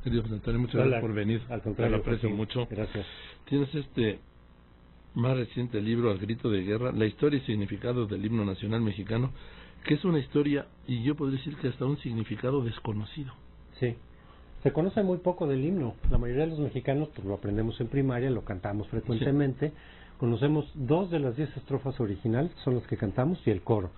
Querido José Antonio, muchas gracias por venir. Al contrario, te lo aprecio mucho. Gracias. Tienes más reciente libro, Al grito de guerra, la historia y significado del himno nacional mexicano, que es una historia, y yo podría decir que hasta un significado desconocido. Sí, se conoce muy poco del himno. La mayoría de los mexicanos pues lo aprendemos en primaria, lo cantamos frecuentemente. Sí. Conocemos 2 de las 10 estrofas originales, que son las que cantamos, y el coro.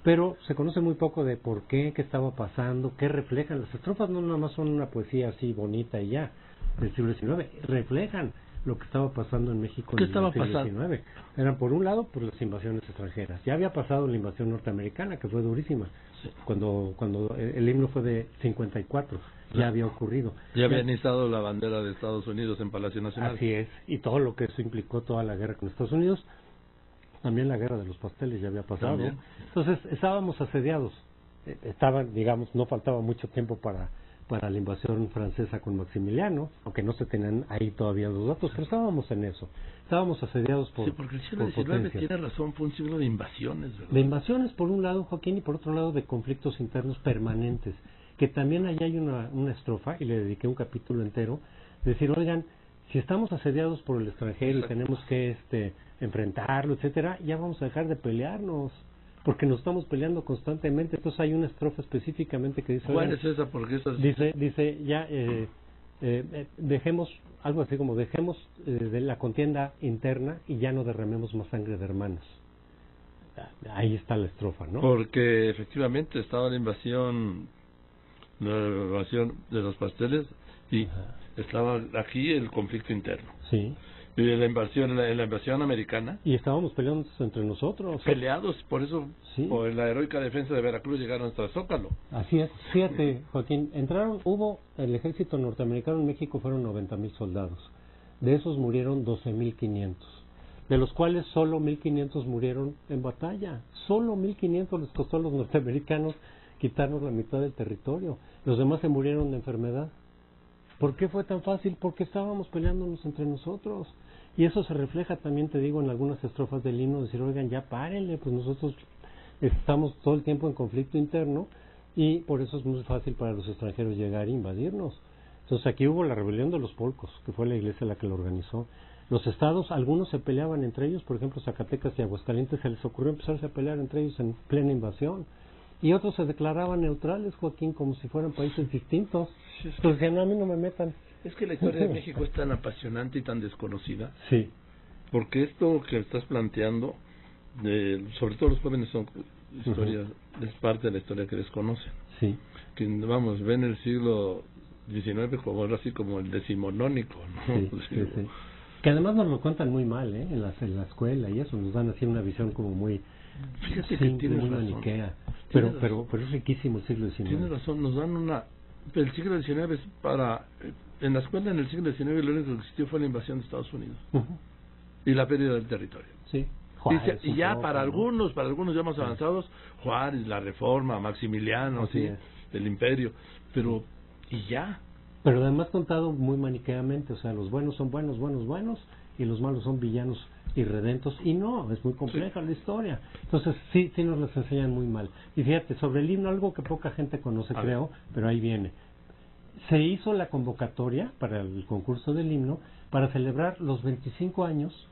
Pero se conoce muy poco de por qué estaba pasando, qué reflejan. Las estrofas no nada más son una poesía así bonita y ya, del siglo XIX, reflejan lo que estaba pasando en México en el siglo XIX. Eran, por un lado, por las invasiones extranjeras. Ya había pasado la invasión norteamericana, que fue durísima. Sí. Cuando el himno fue de 54, ya había ocurrido. Ya habían izado la bandera de Estados Unidos en Palacio Nacional. Así es, y todo lo que eso implicó, toda la guerra con Estados Unidos. También la guerra de los pasteles ya había pasado. ¿También? Entonces estábamos asediados. Digamos, no faltaba mucho tiempo para la invasión francesa con Maximiliano, aunque no se tenían ahí todavía los datos, pero estábamos en eso. Estábamos asediados por. Sí, porque el siglo XIX tiene razón, fue un siglo de invasiones, ¿verdad? De invasiones por un lado, Joaquín, y por otro lado de conflictos internos permanentes. Que también allá hay una estrofa, y le dediqué un capítulo entero, de decir, oigan, si estamos asediados por el extranjero y tenemos que enfrentarlo, etcétera, ya vamos a dejar de pelearnos, porque nos estamos peleando constantemente. Entonces hay una estrofa específicamente que dice, ¿cuál es esa? Porque esa dice ya dejemos algo así como dejemos de la contienda interna y ya no derramemos más sangre de hermanos. Ahí está la estrofa, ¿no? Porque efectivamente estaba la invasión de los pasteles y estaba aquí el conflicto interno. Sí. Y la invasión americana. Y estábamos peleando entre nosotros. Peleados, por eso, sí. Por la heroica defensa de Veracruz llegaron hasta Zócalo. Así es. Fíjate, Joaquín, el ejército norteamericano en México fueron 90,000 soldados. De esos murieron 12,500. De los cuales solo 1,500 murieron en batalla. Solo 1,500 les costó a los norteamericanos quitarnos la mitad del territorio. Los demás se murieron de enfermedad. ¿Por qué fue tan fácil? Porque estábamos peleándonos entre nosotros. Y eso se refleja también, te digo, en algunas estrofas del himno, decir, oigan, ya párenle, pues nosotros estamos todo el tiempo en conflicto interno y por eso es muy fácil para los extranjeros llegar e invadirnos. Entonces aquí hubo la rebelión de los polcos, que fue la iglesia la que lo organizó. Los estados, algunos se peleaban entre ellos, por ejemplo, Zacatecas y Aguascalientes se les ocurrió empezarse a pelear entre ellos en plena invasión. Y otros se declaraban neutrales, Joaquín, como si fueran países distintos. Pues decían, no, a mí no me metan. Es que la historia de México es tan apasionante y tan desconocida. Sí. Porque esto que estás planteando, sobre todo los jóvenes, son historias, es parte de la historia que desconocen. Sí. Que, vamos, ven el siglo XIX como así como el decimonónico, ¿no? Sí, sí, sí. Que además nos lo cuentan muy mal, en la escuela y eso, nos dan así una visión como muy... Fíjate que tienes muy razón. maniquea. Pero es riquísimo el siglo XIX. Tienes razón, nos dan el siglo XIX es para... En la escuela en el siglo XIX lo único que existió fue la invasión de Estados Unidos. Y la pérdida del territorio. Sí. Juárez, y ya para algunos ya más avanzados, Juárez, la Reforma, Maximiliano, sí, el Imperio, pero y ya. Pero además contado muy maniqueamente, o sea, los buenos son buenos, y los malos son villanos irredentos, y no, es muy compleja la historia. Entonces sí nos las enseñan muy mal. Y fíjate, sobre el himno, algo que poca gente conoce, creo, pero ahí viene. Se hizo la convocatoria para el concurso del himno para celebrar los 25 años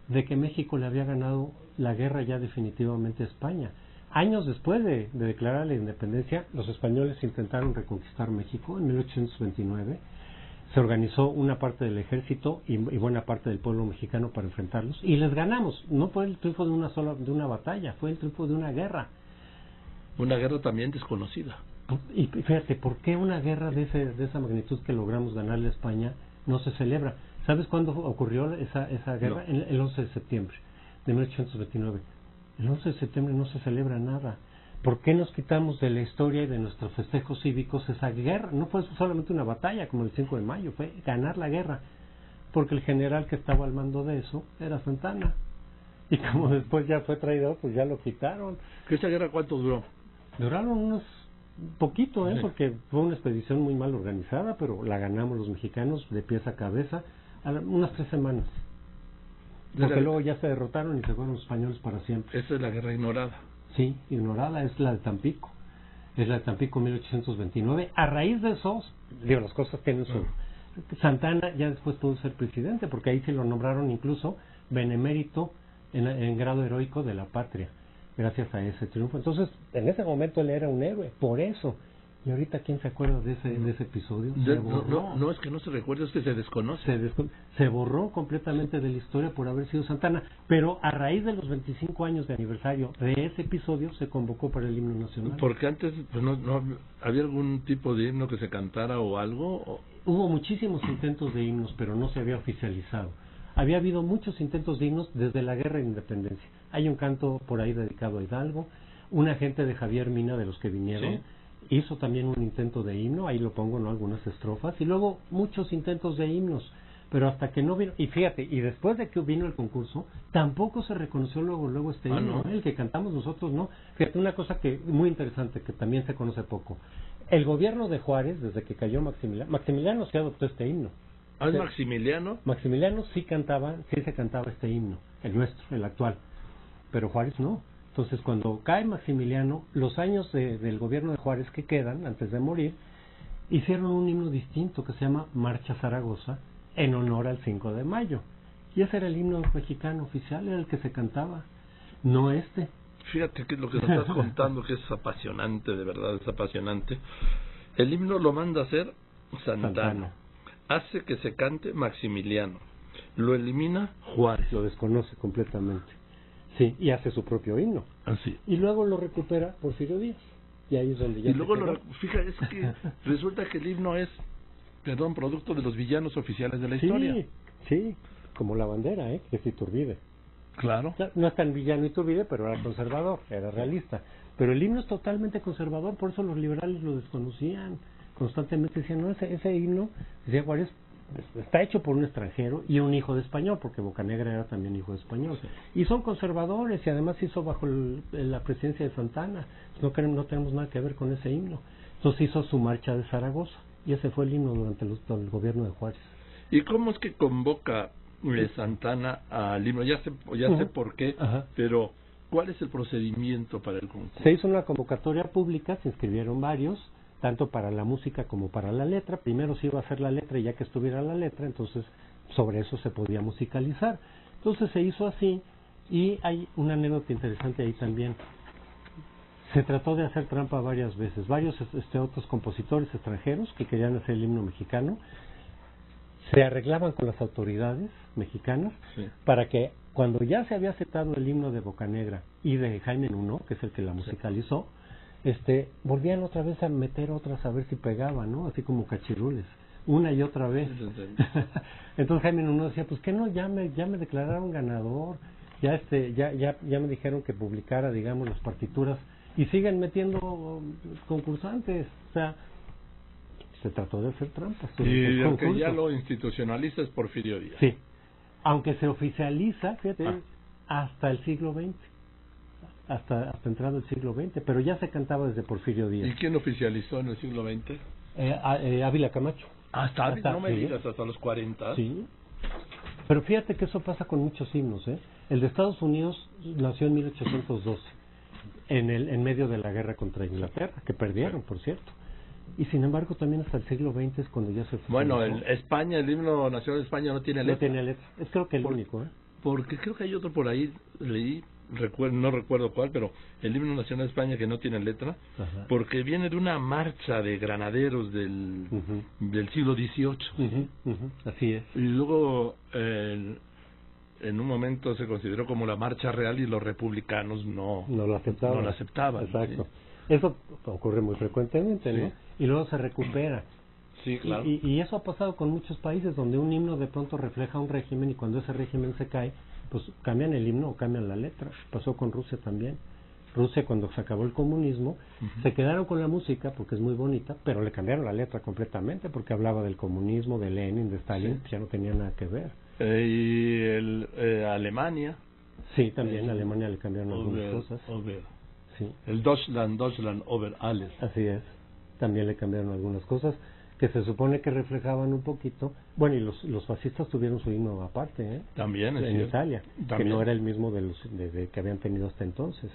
de que México le había ganado la guerra ya definitivamente a España. Años después de declarar la independencia, los españoles intentaron reconquistar México en 1829. Se organizó una parte del ejército y buena parte del pueblo mexicano para enfrentarlos y les ganamos. No fue el triunfo de una batalla, fue el triunfo de una guerra. Una guerra también desconocida. Y fíjate, ¿por qué una guerra de esa magnitud que logramos ganarle a España no se celebra? ¿Sabes cuándo ocurrió esa guerra? No. El 11 de septiembre de 1829. El 11 de septiembre no se celebra nada. ¿Por qué nos quitamos de la historia y de nuestros festejos cívicos esa guerra? No fue solamente una batalla como el 5 de mayo, fue ganar la guerra. Porque el general que estaba al mando de eso era Santana. Y como después ya fue traidor, pues ya lo quitaron. ¿Esa guerra cuánto duró? Duraron unos poquito, porque fue una expedición muy mal organizada, pero la ganamos los mexicanos de pies a cabeza, unas 3 semanas. Porque luego ya se derrotaron y se fueron los españoles para siempre. Esa es la guerra ignorada. Sí, ignorada, es la de Tampico. es la de Tampico 1829. A raíz de eso, digo, las cosas tienen su... Santana ya después pudo ser presidente, porque ahí se lo nombraron incluso benemérito en grado heroico de la patria, gracias a ese triunfo. Entonces, en ese momento él era un héroe, por eso. Y ahorita, ¿quién se acuerda de ese episodio? No, es que no se recuerda, es que se desconoce. Se borró completamente de la historia por haber sido Santana, pero a raíz de los 25 años de aniversario de ese episodio se convocó para el himno nacional. Porque antes pues, no había algún tipo de himno que se cantara o algo. Hubo muchísimos intentos de himnos, pero no se había oficializado. Había habido muchos intentos de himnos desde la Guerra de Independencia. Hay un canto por ahí dedicado a Hidalgo, un agente de Javier Mina, de los que vinieron, ¿sí?, hizo también un intento de himno, ahí lo pongo, ¿no?, algunas estrofas, y luego muchos intentos de himnos, pero hasta que no vino, y fíjate, y después de que vino el concurso, tampoco se reconoció luego este himno, ¿no? El que cantamos nosotros, no. Fíjate, una cosa que muy interesante, que también se conoce poco. El gobierno de Juárez, desde que cayó Maximiliano se adoptó este himno. ¿Ah, es Maximiliano? Maximiliano sí se cantaba este himno, el nuestro, el actual, pero Juárez no. Entonces, cuando cae Maximiliano, los años del gobierno de Juárez que quedan, antes de morir, hicieron un himno distinto que se llama Marcha Zaragoza, en honor al 5 de mayo. Y ese era el himno mexicano oficial, era el que se cantaba, no este. Fíjate que lo que nos estás contando, que es apasionante, de verdad es apasionante. El himno lo manda a hacer Santana. Hace que se cante Maximiliano. Lo elimina Juárez. Lo desconoce completamente. Sí, y hace su propio himno. Así. Y luego lo recupera Porfirio Díaz. Y ahí es donde ya. Y luego fíjate, es que resulta que el himno es, producto de los villanos oficiales de la historia. Sí, como la bandera, que es Iturbide. Claro. No es tan villano Iturbide, pero era conservador, era realista. Pero el himno es totalmente conservador, por eso los liberales lo desconocían. Constantemente decían, no, ese himno, decía Juárez, está hecho por un extranjero y un hijo de español, porque Bocanegra era también hijo de español. Sí. Y son conservadores, y además hizo bajo la presidencia de Santana. No tenemos nada que ver con ese himno. Entonces hizo su marcha de Zaragoza, y ese fue el himno durante el gobierno de Juárez. ¿Y cómo es que convoca Santana al himno? Ya sé por qué, pero ¿cuál es el procedimiento para el concurso? Se hizo una convocatoria pública, se inscribieron varios, tanto para la música como para la letra. Primero se iba a hacer la letra, y ya que estuviera la letra, entonces sobre eso se podía musicalizar. Entonces se hizo así, y hay una anécdota interesante ahí también. Se trató de hacer trampa varias veces. Varios otros compositores extranjeros que querían hacer el himno mexicano se arreglaban con las autoridades mexicanas, sí, para que cuando ya se había aceptado el himno de Bocanegra y de Jaime Nuno, que es el que la musicalizó, volvían otra vez a meter otras a ver si pegaban, ¿no? Así como cachirules, una y otra vez. Entonces Jaime Nuno decía, pues que no, ya me declararon ganador, ya me dijeron que publicara, digamos, las partituras, y siguen metiendo concursantes. O sea, se trató de hacer trampas. Y el que ya lo institucionaliza es Porfirio Díaz. Sí, aunque se oficializa, fíjate, hasta el siglo XX. Hasta entrado el siglo XX, pero ya se cantaba desde Porfirio Díaz. ¿Y quién oficializó en el siglo XX? Ávila Camacho. Hasta no me digas, hasta los 40. Sí, pero fíjate que eso pasa con muchos himnos. El de Estados Unidos nació en 1812, en medio de la guerra contra Inglaterra, que perdieron, por cierto. Y sin embargo también hasta el siglo XX es cuando ya se oficializó. Bueno, España, el himno nacional de España no tiene letra. No tiene letra, es creo que el único. Porque creo que hay otro por ahí, leí, no recuerdo cuál, pero el himno nacional de España que no tiene letra, porque viene de una marcha de granaderos del siglo XVIII. Así es. Y luego en un momento se consideró como la marcha real, y los republicanos no la aceptaban. Exacto. Sí. Eso ocurre muy frecuentemente, ¿no? Y luego se recupera. Sí, claro. Y eso ha pasado con muchos países donde un himno de pronto refleja un régimen, y cuando ese régimen se cae, pues cambian el himno o cambian la letra. Pasó con Rusia también. Rusia, cuando se acabó el comunismo, se quedaron con la música porque es muy bonita, pero le cambiaron la letra completamente porque hablaba del comunismo, de Lenin, de Stalin, ya no tenía nada que ver. Y Alemania. Sí, también a Alemania le cambiaron algunas cosas. Sí. El Deutschland over alles. Así es. También le cambiaron algunas cosas que se supone que reflejaban un poquito. Bueno, y los fascistas tuvieron su himno aparte, también en Italia, que no era el mismo de que habían tenido hasta entonces.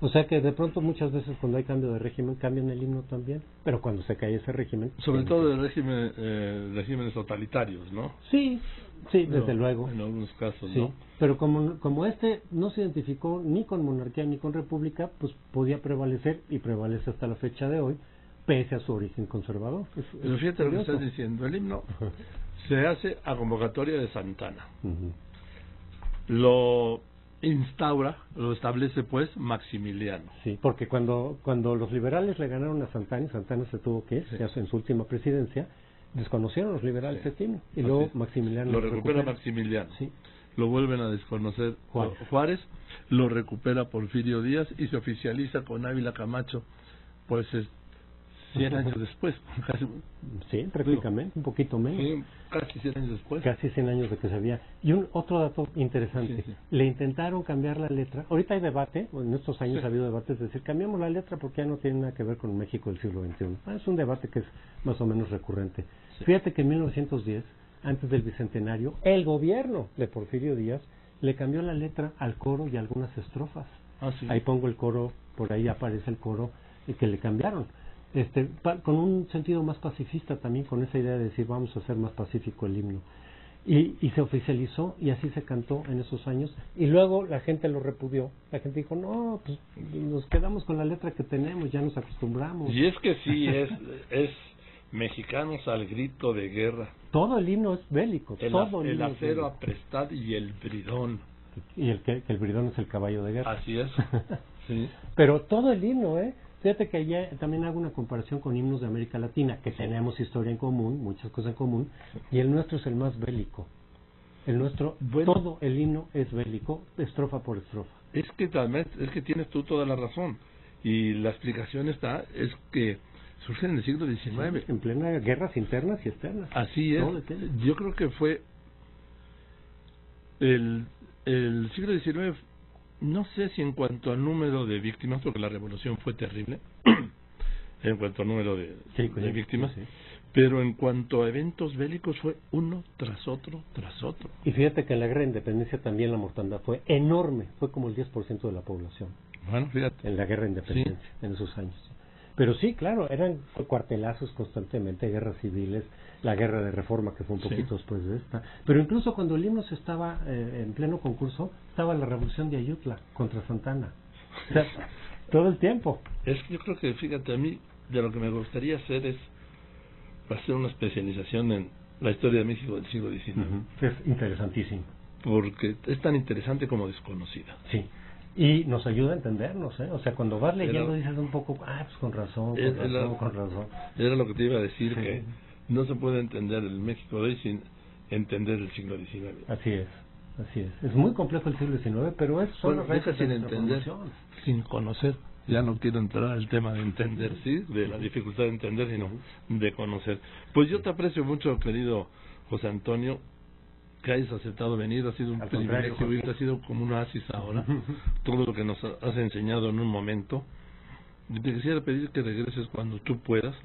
O sea que de pronto muchas veces cuando hay cambio de régimen cambian el himno también, pero cuando se cae ese régimen... Sobre todo de regímenes totalitarios, ¿no? Sí, sí, desde luego. En algunos casos, sí. ¿no? Pero como este no se identificó ni con monarquía ni con república, pues podía prevalecer y prevalece hasta la fecha de hoy, pese a su origen conservador. Pero fíjate lo que estás diciendo, el himno se hace a convocatoria de Santana. Lo instaura, lo establece pues Maximiliano. Sí, porque cuando los liberales le ganaron a Santana, y Santana se tuvo que ir, ya en su última presidencia, desconocieron los liberales este himno, y luego Maximiliano lo recupera Maximiliano. Sí. Lo vuelven a desconocer Juárez, lo recupera Porfirio Díaz y se oficializa con Ávila Camacho, pues 100 años después. Sí, prácticamente, un poquito menos. Sí, casi 100 años después. Casi 100 años de que se había. Y otro dato interesante, le intentaron cambiar la letra. Ahorita hay debate, en estos años ha habido debates, es decir, cambiamos la letra porque ya no tiene nada que ver con México del siglo XXI. Es un debate que es más o menos recurrente. Fíjate que en 1910, antes del Bicentenario, el gobierno de Porfirio Díaz le cambió la letra al coro y algunas estrofas. Ahí pongo el coro, por ahí aparece el coro que le cambiaron. Con un sentido más pacifista también, con esa idea de decir vamos a hacer más pacífico el himno, y se oficializó y así se cantó en esos años, y luego la gente lo repudió, la gente dijo no, pues nos quedamos con la letra que tenemos, ya nos acostumbramos. Y es que sí, es mexicanos al grito de guerra. Todo el himno es bélico, el acero aprestad y el bridón, y que el bridón es el caballo de guerra. Así es. Sí. Pero todo el himno, fíjate que allá también hago una comparación con himnos de América Latina, que tenemos historia en común, muchas cosas en común, y el nuestro es el más bélico. El nuestro, todo el himno es bélico, estrofa por estrofa. Es que tienes tú toda la razón, y la explicación es que surge en el siglo XIX. En plena guerras internas y externas. Así es. Yo creo que fue el siglo XIX. No sé si en cuanto al número de víctimas, porque la revolución fue terrible, en cuanto al número de víctimas, pero en cuanto a eventos bélicos fue uno tras otro, tras otro. Y fíjate que en la guerra de independencia también la mortandad fue enorme, fue como el 10% de la población. Bueno, fíjate. En la guerra de independencia, en esos años. Pero sí, claro, eran cuartelazos constantemente, guerras civiles, la guerra de reforma que fue un poquito después de esta. Pero incluso cuando el himno estaba en pleno concurso, estaba la revolución de Ayutla contra Santana. O sea, todo el tiempo. Yo creo que, fíjate, a mí de lo que me gustaría hacer es hacer una especialización en la historia de México del siglo XIX. Es interesantísimo. Porque es tan interesante como desconocida. Sí. Y nos ayuda a entendernos, O sea, cuando vas leyendo dices un poco, pues con razón. Era lo que te iba a decir, que no se puede entender el México de hoy sin entender el siglo XIX. Así es. Es muy complejo el siglo XIX, pero son las raíces sin entender, sin conocer. Ya no quiero entrar al tema de entender, de la dificultad de entender, sino de conocer. Pues yo te aprecio mucho, querido José Antonio, que hayas aceptado venir, ha sido un privilegio, y ha sido como un oasis ahora, todo lo que nos has enseñado en un momento. Te quisiera pedir que regreses cuando tú puedas,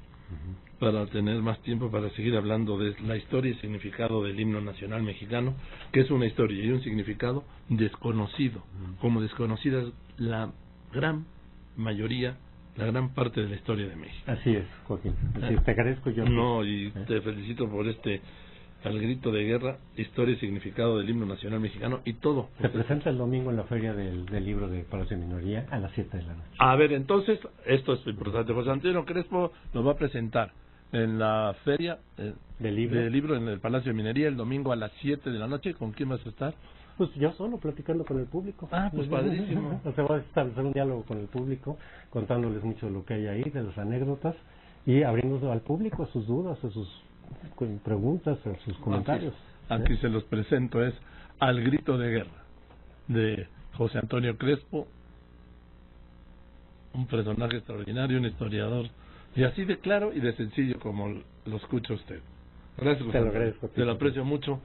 para tener más tiempo para seguir hablando de la historia y significado del himno nacional mexicano, que es una historia y un significado desconocido, como desconocida es la gran mayoría, la gran parte de la historia de México. Así es, Joaquín. Te agradezco yo. Te felicito por al grito de guerra, historia y significado del himno nacional mexicano y todo. Se presenta el domingo en la feria del libro de Palacio de Minería a las 7 de la noche. A ver, entonces, esto es importante. José Antonio Crespo nos va a presentar en la feria del libro en el Palacio de Minería el domingo a las 7 de la noche. ¿Con quién vas a estar? Pues yo solo, platicando con el público. Pues padrísimo. O sea, voy a establecer un diálogo con el público, contándoles mucho de lo que hay ahí, de las anécdotas, y abriendo al público a sus dudas, a sus preguntas, a sus comentarios. Aquí se los presento, es Al grito de guerra, de José Antonio Crespo, un personaje extraordinario, un historiador, y así de claro y de sencillo como lo escucha usted. Gracias, José Antonio. Te lo aprecio mucho.